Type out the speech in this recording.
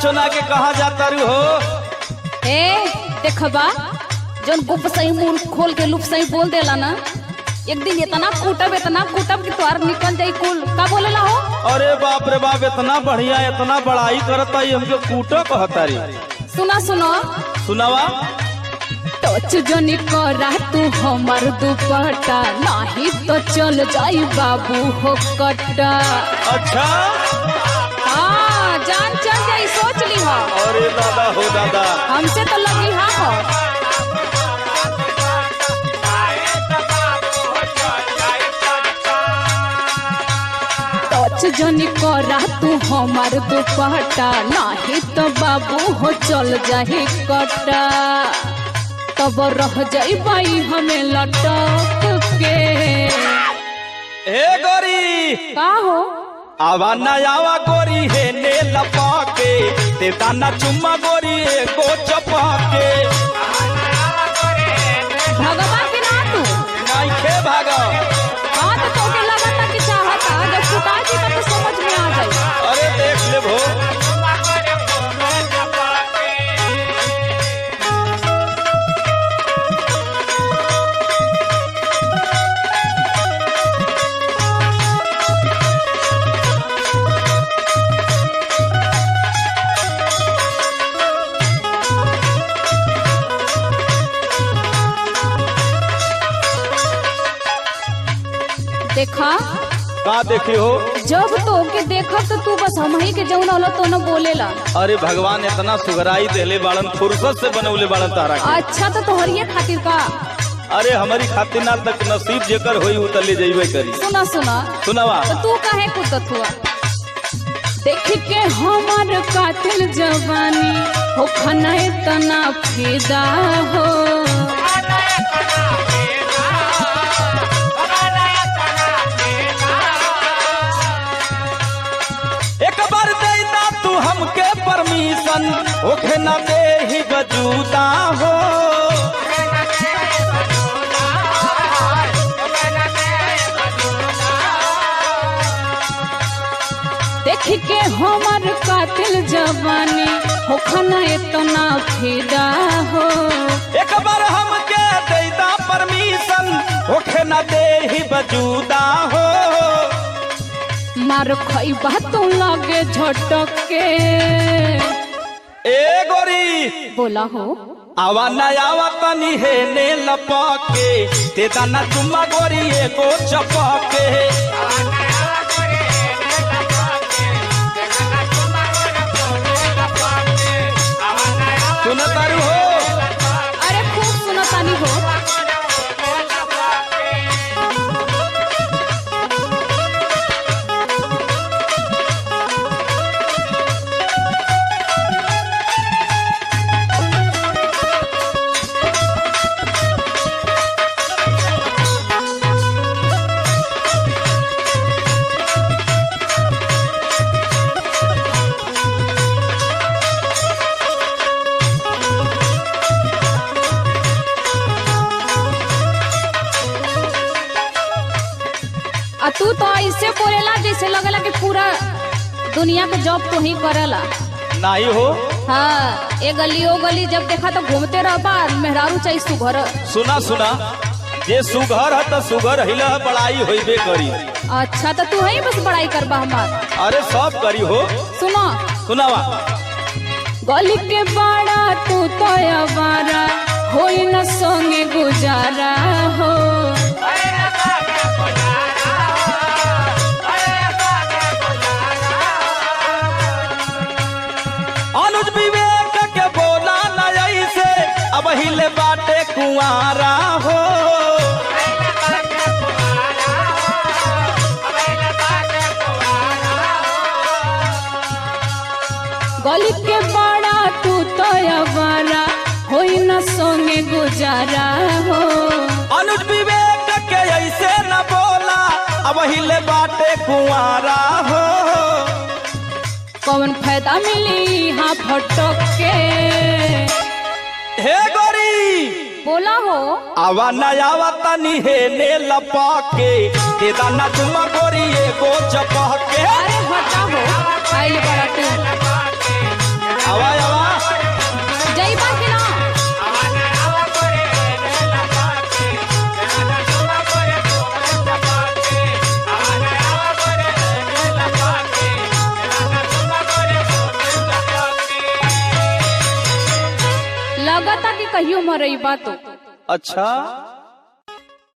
चुना के कहा जाता रू हो। ए देखबा जौन गुप सही मुंह खोल के लुप सही बोल देला ना, एक दिन इतना कूटब कि तोहार निकल जाई कुल। का बोलेला हो? अरे बाप रे बाप, इतना बढ़िया इतना बड़ाई करता ही हमके कूटो कहता री। सुना सुनो सुनावा। टच जनी करा तू हमर दुपट्टा, नहीं तो चल जाई बाबू हो कट्टा। अच्छा हाँ जान चल जाई, सोच ली हो। अरे दादा हो दादा, हमसे तो लगी हाँ हो। टच जनी करा तू हमर दुपट्टा, नहीं तो बाबू हो चल जाही कट्टा। तब रह जाई बाई हमें लटक के। ए गोरी का हो? आवा न आवा गोरी है ने लपा के, ते दाना चुम्मा गोरी है को चपा के। भगवा की ना तू नहीं खे भागा। हाँ तो तोके लगता कि चाहता, जब फुटा जी का तो समझ में आ जाई। अरे देख ले भो। देखा का देखे हो? जब तो के देखा तो तू बस हम ही के जौन होला तो न बोलेला। अरे भगवान इतना सुगराई देले बाड़न, फुर्सत से बनौले बाड़न तारा के। अच्छा तो तोहरिए खातिर का? अरे हमारी खातिर ना तक नसीब जेकर होई उ तले जइबे करी। सुना सुना सुनावा। तो तू काहे कुदत हुआ? देख के हमार कातिल जवानी हो खना इतना फिदा हो। एक बार देता तू हमके परमिशन, ओखे ना दे ही वजूदा हो। देख के हमार कातिल जवानी हो खना इतना फिदा हो। एक बार हमके देता परमिशन, ओखे ना दे ही वजूदा हो। मार खइबा तू लगे झटक के। ए गोरी बोला हो। आवा न आवा तनी है ने लपा के, ते दाना चुम्मा गोरी एगो चपा के। सुनतारू हो? अरे खूब सुनतानी हो। तू तो ऐसे बोलेला जैसे लगला कि पूरा दुनिया के जॉब तो ही करेला। नहीं हो। हाँ ये गली ओ गली जब देखा तो घूमते रहबा, मेहरारू चाहिए सुघर। सुना सुना, जे सुघर है तो सुघर हिला बड़ाई होइबे करी। अच्छा तो तू ही बस बड़ाई करबा हमार। अरे सब करी हो। सुनो सुनावा। गली के बाड़ा तू तो आवारा, होई न संगे गुजारा हो। अनुज विवेक के बोला न ऐसे, अब हिले बाटे कुआरा हो। गली के बाड़ा तू तो आवारा, होई न संगे गुजारा हो। अनुज विवेक के ऐसे न बोला, अब हिले बाटे कुआरा हो। कौन फायदा मिली हाँ फटक के। हे गोरी बोला हो। आवा न आवा तनी है ने लपा के, ते दाना चुम्मा गोरी एगो चपा के। अरे हटा हो, आइल बड़ा तू। कहियो मरई बात। अच्छा